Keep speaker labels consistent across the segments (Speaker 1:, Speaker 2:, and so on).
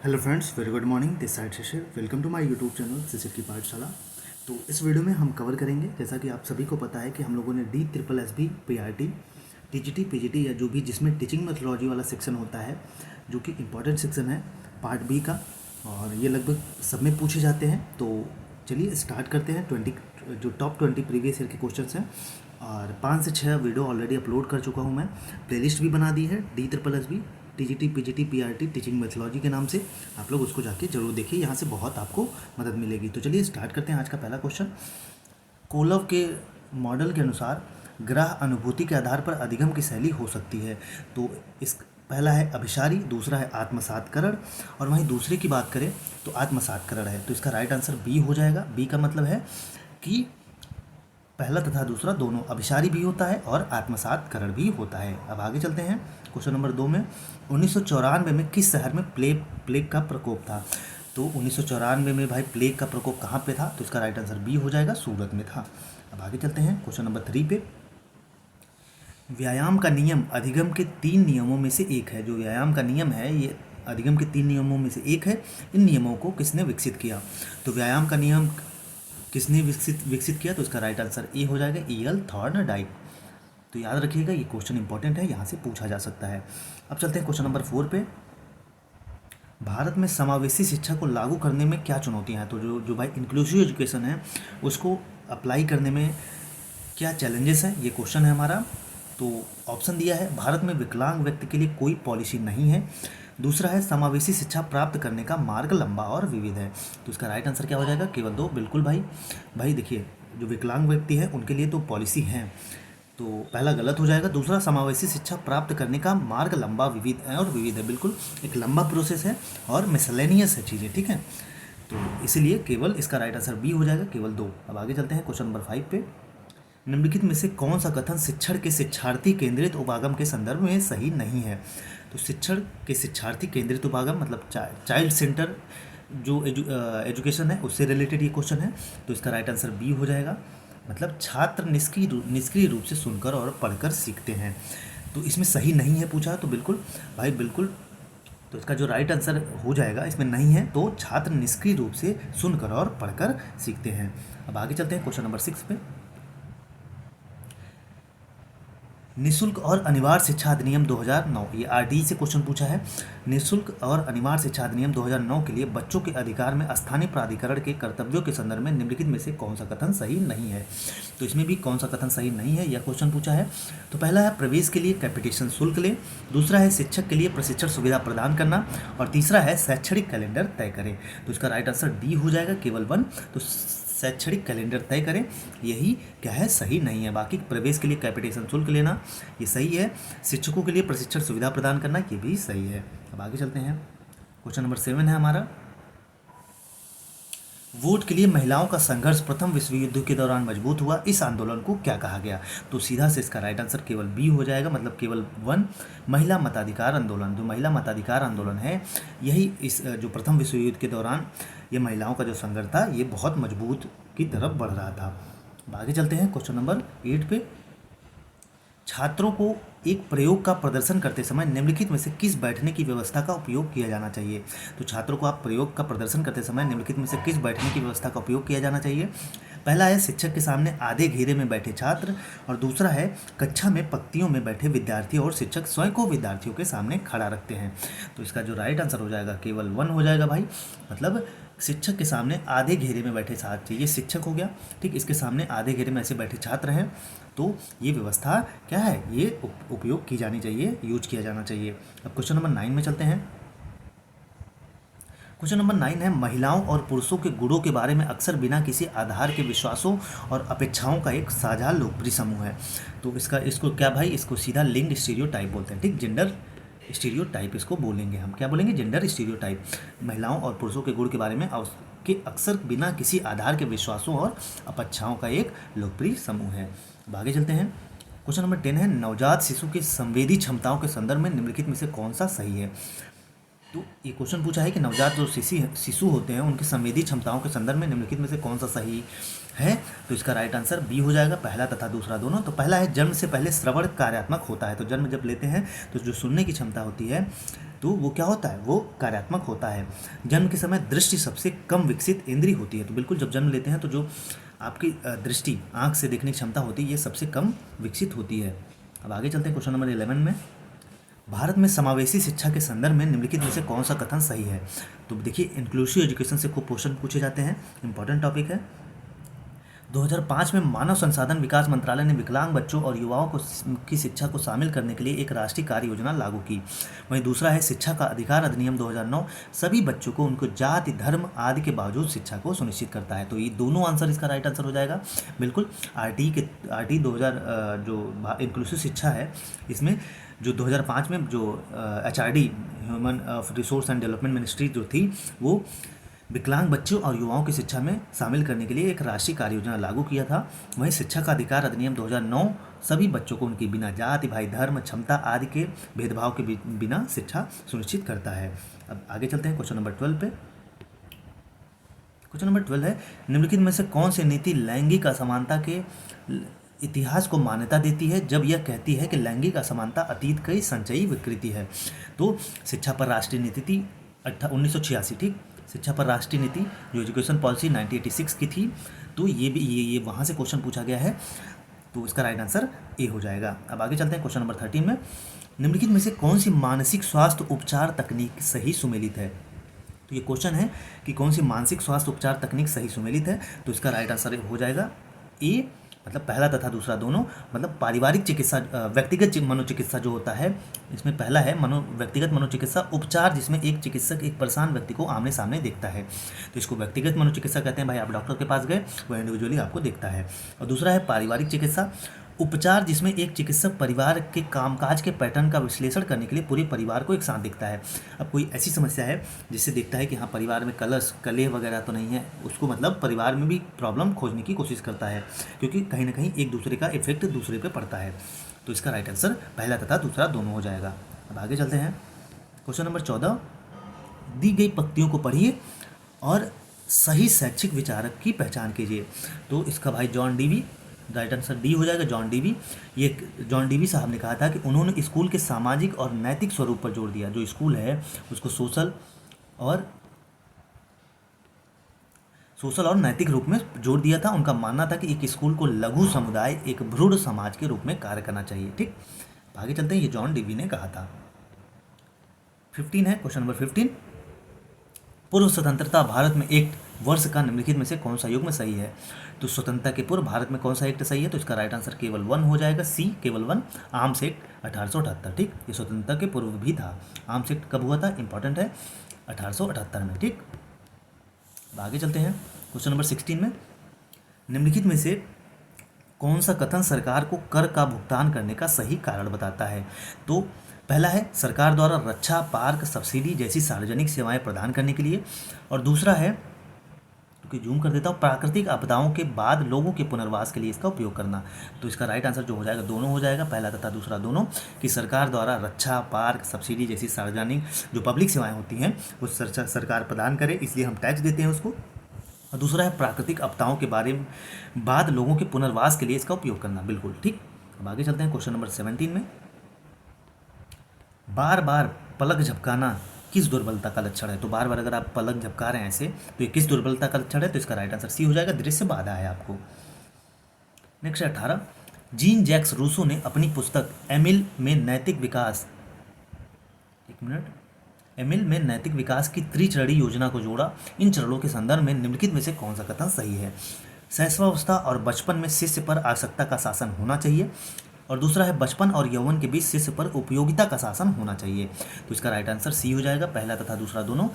Speaker 1: Hello friends, very good morning. This side Shishir, welcome to my YouTube channel Shishir की पाठशाला। तो इस वीडियो में हम कवर करेंगे, जैसा कि आप सभी को पता है कि हम लोगों ने DSSB PRT TGT PGT या जो भी जिसमें टीचिंग मेथोडोलॉजी वाला सेक्शन होता है, जो कि इम्पॉर्टेंट सेक्शन है पार्ट बी का, और ये लगभग सब में पूछे जाते हैं। तो चलिए स्टार्ट करते हैं। 20 प्रीवियस ईयर के क्वेश्चन हैं, और 5 से 6 वीडियो ऑलरेडी अपलोड कर चुका हूँ मैं। प्लेलिस्ट भी बना दी है DSSB TGT PGT PRT teaching methodology के नाम से। आप लोग उसको जाके जरूर देखिए, यहाँ से बहुत आपको मदद मिलेगी। तो चलिए स्टार्ट करते हैं आज का पहला क्वेश्चन। कोलव के मॉडल के अनुसार ग्रह अनुभूति के आधार पर अधिगम की शैली हो सकती है। तो इस पहला है अभिसारी, दूसरा है आत्मसातकरण, और वहीं दूसरे की बात करें तो आत्मसातकरण है। तो इसका राइट आंसर बी हो जाएगा। बी का मतलब है कि पहला तथा दूसरा दोनों, अभिसारी भी होता है और आत्मसातकरण भी होता है। अब आगे चलते हैं क्वेश्चन नंबर 2 में। 1994 में किस शहर में प्लेग का प्रकोप था? तो 1994 में भाई प्लेग का प्रकोप कहाँ पे था? तो इसका राइट आंसर बी हो जाएगा, सूरत में था। अब आगे चलते हैं क्वेश्चन नंबर 3 पे। व्यायाम का नियम अधिगम के 3 नियमों में से एक है। जो व्यायाम का नियम है ये अधिगम के 3 नियमों में से एक है। इन नियमों को किसने विकसित किया? तो व्यायाम का नियम किसने विकसित किया? तो इसका राइट आंसर ए हो जाएगा, E.L. थॉर्नडाइक। तो याद रखिएगा, ये क्वेश्चन इंपॉर्टेंट है, यहाँ से पूछा जा सकता है। अब चलते हैं क्वेश्चन नंबर 4 पे। भारत में समावेशी शिक्षा को लागू करने में क्या चुनौतियाँ हैं? तो जो भाई इंक्लूसिव एजुकेशन है उसको अप्लाई करने में क्या चैलेंजेस हैं, ये क्वेश्चन है हमारा। तो ऑप्शन दिया है, भारत में विकलांग व्यक्ति के लिए कोई पॉलिसी नहीं है। दूसरा है, समावेशी शिक्षा प्राप्त करने का मार्ग लंबा और विविध है। तो इसका राइट आंसर क्या हो जाएगा? केवल 2। बिल्कुल भाई देखिए, जो विकलांग व्यक्ति है उनके लिए तो पॉलिसी है, तो पहला गलत हो जाएगा। दूसरा, समावेशी शिक्षा प्राप्त करने का मार्ग लंबा विविध है, और विविध है बिल्कुल एक लंबा प्रोसेस है और मिसलेनियस है चीज़ें, ठीक है। तो इसीलिए केवल इसका राइट आंसर बी हो जाएगा, केवल 2। अब आगे चलते हैं क्वेश्चन नंबर 5 पे। निम्नलिखित में से कौन सा कथन शिक्षण के शिक्षार्थी केंद्रित उपागम के संदर्भ में सही नहीं है? तो शिक्षण के शिक्षार्थी केंद्रित उपागम मतलब चाइल्ड सेंटर जो एजुकेशन है उससे रिलेटेड ये क्वेश्चन है। तो इसका राइट आंसर बी हो जाएगा, मतलब छात्र निष्क्रिय रूप से सुनकर और पढ़कर सीखते हैं। तो इसमें सही नहीं है पूछा, तो बिल्कुल भाई बिल्कुल। तो इसका जो राइट आंसर हो जाएगा, इसमें नहीं है, तो छात्र निष्क्रिय रूप से सुनकर और पढ़कर सीखते हैं। अब आगे चलते हैं क्वेश्चन नंबर 6 पे। निःशुल्क और अनिवार्य शिक्षा अधिनियम 2009, ये RTE से क्वेश्चन पूछा है। निःशुल्क और अनिवार्य शिक्षा अधिनियम 2009 के लिए बच्चों के अधिकार में स्थानीय प्राधिकरण के कर्तव्यों के संदर्भ में निम्नलिखित में से कौन सा कथन सही नहीं है? तो इसमें भी कौन सा कथन सही नहीं है, यह क्वेश्चन पूछा है। तो पहला है, प्रवेश के लिए कैपिटेशन शुल्क लें। दूसरा है, शिक्षक के लिए प्रशिक्षण सुविधा प्रदान करना। और तीसरा है, शैक्षणिक कैलेंडर तय करें। तो इसका राइट आंसर डी हो जाएगा, केवल 1। तो शैक्षणिक कैलेंडर तय करें, यही क्या है, सही नहीं है। बाकी प्रवेश के लिए कैपिटेशन शुल्क लेना ये सही है। शिक्षकों के लिए प्रशिक्षण सुविधा प्रदान करना ये भी सही है। अब आगे चलते हैं, क्वेश्चन नंबर 7 है हमारा। वोट के लिए महिलाओं का संघर्ष प्रथम विश्व युद्ध के दौरान मजबूत हुआ, इस आंदोलन को क्या कहा गया? तो सीधा से इसका राइट आंसर केवल बी हो जाएगा, मतलब केवल 1, महिला मताधिकार आंदोलन। जो महिला मताधिकार आंदोलन है, यही इस जो प्रथम विश्व युद्ध के दौरान ये महिलाओं का जो संघर्ष था ये बहुत मजबूत की तरफ बढ़ रहा था। अब आगे चलते हैं क्वेश्चन नंबर 8 पे। छात्रों को एक प्रयोग का प्रदर्शन करते समय निम्नलिखित में से किस बैठने की व्यवस्था का उपयोग किया जाना चाहिए? तो छात्रों को आप प्रयोग का प्रदर्शन करते समय निम्नलिखित में से किस बैठने की व्यवस्था का उपयोग किया जाना चाहिए? पहला है, शिक्षक के सामने आधे घेरे में बैठे छात्र। और दूसरा है, कक्षा में पंक्तियों में बैठे विद्यार्थी और शिक्षक स्वयं को विद्यार्थियों के सामने खड़ा रखते हैं। तो इसका जो राइट आंसर हो जाएगा केवल 1 हो जाएगा भाई, मतलब शिक्षक के सामने आधे घेरे में बैठे छात्र, ये शिक्षक हो गया, ठीक। इसके सामने आधे घेरे में ऐसे बैठे छात्र हैं, तो ये व्यवस्था क्या है, ये उपयोग की जानी चाहिए, यूज किया जाना चाहिए। अब क्वेश्चन नंबर 9 में चलते हैं। क्वेश्चन नंबर 9 है, महिलाओं और पुरुषों के गुणों के बारे में अक्सर बिना किसी आधार के विश्वासों और अपेक्षाओं का एक साझा लोकप्रिय समूह है। तो इसको क्या भाई, इसको सीधा लिंग स्टीरियोटाइप बोलते हैं, ठीक। जेंडर स्टीरियोटाइप इसको बोलेंगे हम, क्या बोलेंगे, जेंडर स्टीरियोटाइप। महिलाओं और पुरुषों के गुण के बारे में के अक्सर बिना किसी आधार के विश्वासों और अपेक्षाओं का एक लोकप्रिय समूह है। अब आगे चलते हैं, क्वेश्चन नंबर 10 है, नवजात शिशु की संवेदी क्षमताओं के संदर्भ में निम्नलिखित में से कौन सा सही है? तो ये क्वेश्चन पूछा है कि नवजात जो शिशु होते हैं उनकी संवेदी क्षमताओं के संदर्भ में निम्नलिखित में से कौन सा सही है। तो इसका राइट आंसर बी हो जाएगा, पहला तथा दूसरा दोनों। तो पहला है जन्म से पहले श्रवण कार्यात्मक होता है। तो जन्म जब लेते हैं तो जो सुनने की क्षमता होती है तो वो क्या होता है, वो कार्यात्मक होता है। जन्म के समय दृष्टि सबसे कम विकसित इंद्रिय होती है। तो बिल्कुल जब जन्म लेते हैं तो जो आपकी दृष्टि, आँख से देखने की क्षमता होती है, ये सबसे कम विकसित होती है। अब आगे चलते हैं क्वेश्चन नंबर 11 में। भारत में समावेशी शिक्षा के संदर्भ में निम्नलिखित में से कौन सा कथन सही है। तो देखिए इंक्लूसिव एजुकेशन से खूब क्वेश्चन पूछे जाते हैं, इंपॉर्टेंट टॉपिक है। 2005 में मानव संसाधन विकास मंत्रालय ने विकलांग बच्चों और युवाओं को की शिक्षा को शामिल करने के लिए एक राष्ट्रीय कार्य योजना लागू की। वहीं दूसरा है शिक्षा का अधिकार अधिनियम 2009 सभी बच्चों को उनको जाति, धर्म आदि के बावजूद शिक्षा को सुनिश्चित करता है। तो ये दोनों आंसर इसका राइट आंसर हो जाएगा। बिल्कुल आरटी 2000 जो इंक्लूसिव शिक्षा है इसमें जो 2005 में जो HRD human resource and development ministry जो थी वो विकलांग बच्चों और युवाओं की शिक्षा में शामिल करने के लिए एक राष्ट्रीय कार्य योजना लागू किया था। वहीं शिक्षा का अधिकार अधिनियम 2009 सभी बच्चों को उनकी बिना जाति, भाई, धर्म, क्षमता आदि के भेदभाव के बिना शिक्षा सुनिश्चित करता है। अब आगे चलते हैं क्वेश्चन नंबर 12 पे। क्वेश्चन नंबर 12 है निम्नलिखित में से कौन सी नीति लैंगिक असमानता के इतिहास को मान्यता देती है जब यह कहती है कि लैंगिक असमानता अतीत की संचयी विकृति है। तो शिक्षा पर राष्ट्रीय नीति थी 1986, ठीक, शिक्षा पर राष्ट्रीय नीति जो एजुकेशन पॉलिसी 1986 की थी। तो ये भी ये वहाँ से क्वेश्चन पूछा गया है, तो इसका राइट आंसर ए हो जाएगा। अब आगे चलते हैं क्वेश्चन नंबर 13 में। निम्नलिखित में से कौन सी मानसिक स्वास्थ्य उपचार तकनीक सही सुमेलित है। तो ये क्वेश्चन है कि कौन सी मानसिक स्वास्थ्य उपचार तकनीक सही सुमेलित है। तो इसका राइट आंसर हो जाएगा ए, मतलब पहला तथा दूसरा दोनों। मतलब पारिवारिक चिकित्सा, व्यक्तिगत मनोचिकित्सा जो होता है इसमें पहला है व्यक्तिगत मनोचिकित्सा उपचार, जिसमें एक चिकित्सक एक परेशान व्यक्ति को आमने सामने देखता है, तो इसको व्यक्तिगत मनोचिकित्सा कहते हैं। भाई आप डॉक्टर के पास गए, वो इंडिविजुअली आपको देखता है। और दूसरा है पारिवारिक चिकित्सा उपचार, जिसमें एक चिकित्सक परिवार के कामकाज के पैटर्न का विश्लेषण करने के लिए पूरे परिवार को एक साथ देखता है। अब कोई ऐसी समस्या है जिससे देखता है कि हाँ परिवार में कलह वगैरह तो नहीं है, उसको मतलब परिवार में भी प्रॉब्लम खोजने की कोशिश करता है, क्योंकि कहीं ना कहीं एक दूसरे का इफेक्ट दूसरे पे पड़ता है। तो इसका राइट आंसर पहला तथा दूसरा दोनों हो जाएगा। अब आगे चलते हैं क्वेश्चन नंबर 14। दी गई पंक्तियों को पढ़िए और सही शैक्षिक विचारक की पहचान कीजिए। तो इसका भाई John Dewey, right answer D हो जाएगा, जॉन डीवी। ये जॉन डीवी साहब ने कहा था कि उन्होंने स्कूल के सामाजिक और नैतिक स्वरूप पर जोर दिया। जो स्कूल है उसको सोशल और नैतिक रूप में जोर दिया था। उनका मानना था कि एक स्कूल को लघु समुदाय, एक भ्रूण समाज के रूप में कार्य करना चाहिए। ठीक, आगे चलते हैं, ये जॉन डीवी ने कहा था। 15 है क्वेश्चन नंबर 15। पूर्व स्वतंत्रता भारत में एक्ट वर्ष का निम्नलिखित में से कौन सा युग्म सही है। तो स्वतंत्रता के पूर्व भारत में कौन सा एक्ट सही है। तो इसका राइट आंसर केवल 1 हो जाएगा, सी केवल 1, आर्म्स एक्ट 1878। ठीक, ये स्वतंत्रता के पूर्व भी था। आर्म्स एक्ट कब हुआ था, इंपॉर्टेंट है, 1878 में। ठीक, अब आगे चलते हैं क्वेश्चन नंबर 16 में। निम्नलिखित में से कौन सा कथन सरकार को कर का भुगतान करने का सही कारण बताता है। तो पहला है सरकार द्वारा रक्षा, पार्क, सब्सिडी जैसी सार्वजनिक सेवाएं प्रदान करने के लिए। और दूसरा है, क्योंकि जूम कर देता हूँ, प्राकृतिक आपदाओं के बाद लोगों के पुनर्वास के लिए इसका उपयोग करना। तो इसका राइट आंसर जो हो जाएगा दोनों हो जाएगा, पहला तथा दूसरा दोनों, कि सरकार द्वारा रक्षा, पार्क, सब्सिडी जैसी सार्वजनिक जो पब्लिक सेवाएं होती हैं वो सरकार प्रदान करे, इसलिए हम टैक्स देते हैं उसको। और दूसरा है प्राकृतिक आपदाओं के बारे में बाद लोगों के पुनर्वास के लिए इसका उपयोग करना। बिल्कुल ठीक। अब आगे चलते हैं क्वेश्चन नंबर 17 में। बार बार पलक झपकाना किस दुर्बलता का लक्षण है। तो बार बार अगर आप पलक झपका रहे हैं ऐसे, तो ये किस दुर्बलता का लक्षण है। तो इसका राइट आंसर सी हो जाएगा, दृश्य बाधा है आपको। नेक्स्ट 18। जीन जैक्स रूसो ने अपनी पुस्तक एमिल में नैतिक विकास, एमिल में नैतिक विकास की त्रिचरणीय योजना को जोड़ा। इन चरणों के संदर्भ में निम्नलिखित में से कौन सा कथन सही है। शैशवावस्था और बचपन में शिष्य पर आसक्ता का शासन होना चाहिए। और दूसरा है बचपन और यौवन के बीच शिष्य पर उपयोगिता का शासन होना चाहिए। तो इसका राइट आंसर सी हो जाएगा, पहला तथा दूसरा दोनों।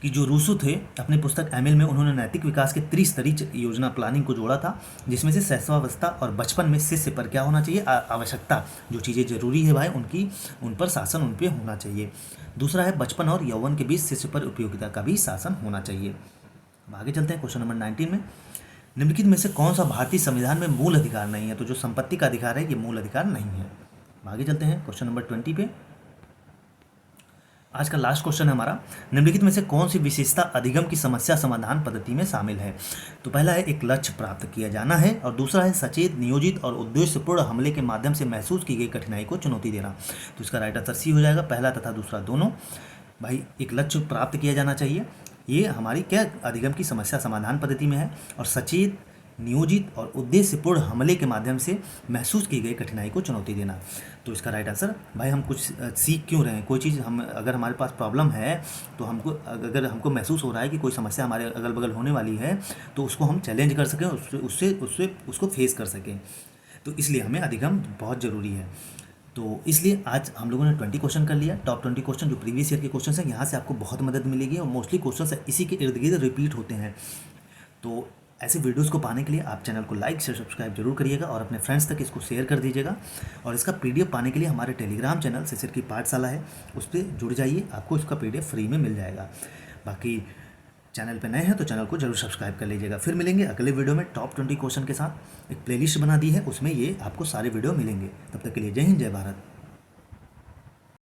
Speaker 1: कि जो रूसो थे अपनी पुस्तक एमिल में उन्होंने नैतिक विकास के त्रिस्तरीय योजना प्लानिंग को जोड़ा था, जिसमें से शैशवावस्था और बचपन में शिष्य पर क्या होना चाहिए, आवश्यकता, जो चीज़ें जरूरी है भाई उनकी, उन पर शासन उन पर होना चाहिए। दूसरा है बचपन और यौवन के बीच शिष्य पर उपयोगिता का भी शासन होना चाहिए। अब आगे चलते हैं क्वेश्चन नंबर 19 में। निम्नलिखित में से कौन सा भारतीय संविधान में मूल अधिकार नहीं है। तो जो संपत्ति का अधिकार है ये मूल अधिकार नहीं है। आगे चलते हैं क्वेश्चन नंबर 20 पे। आज का लास्ट क्वेश्चन है हमारा, निम्नलिखित में से कौन सी विशेषता अधिगम की समस्या समाधान पद्धति में शामिल है। तो पहला है एक लक्ष्य प्राप्त किया जाना है, और दूसरा है सचेत, नियोजित और उद्देश्यपूर्ण हमले के माध्यम से महसूस की गई कठिनाई को चुनौती देना। तो इसका राइट आंसर सी हो जाएगा, पहला तथा दूसरा दोनों। भाई एक लक्ष्य प्राप्त किया जाना चाहिए, ये हमारी क्या अधिगम की समस्या समाधान पद्धति में है, और सचेत, नियोजित और उद्देश्यपूर्ण हमले के माध्यम से महसूस की गई कठिनाई को चुनौती देना। तो इसका राइट आंसर, भाई हम कुछ सीख क्यों रहे हैं, कोई चीज़ हम अगर हमारे पास प्रॉब्लम है तो हमको अगर हमको महसूस हो रहा है कि कोई समस्या हमारे अगल बगल होने वाली है, तो उसको हम चैलेंज कर सकें, उसको फेस कर सकें। तो इसलिए हमें अधिगम बहुत ज़रूरी है। तो इसलिए आज हम लोगों ने 20 क्वेश्चन कर लिया, टॉप 20 क्वेश्चन जो प्रीवियस ईयर के क्वेश्चन हैं, यहाँ से आपको बहुत मदद मिलेगी, और मोस्टली क्वेश्चन इसी के इर्द गिर्द रिपीट होते हैं। तो ऐसे वीडियोस को पाने के लिए आप चैनल को लाइक शेयर सब्सक्राइब जरूर करिएगा, और अपने फ्रेंड्स तक इसको शेयर कर दीजिएगा। और इसका पीडीएफ पाने के लिए हमारे टेलीग्राम चैनल शिशिर की पाठशाला है, उस पर जुड़ जाइए, आपको इसका पीडीएफ फ्री में मिल जाएगा। बाकी चैनल पे नए हैं तो चैनल को जरूर सब्सक्राइब कर लीजिएगा। फिर मिलेंगे अगले वीडियो में टॉप 20 क्वेश्चन के साथ। एक प्लेलिस्ट बना दी है, उसमें ये आपको सारे वीडियो मिलेंगे। तब तक के लिए जय हिंद, जय भारत।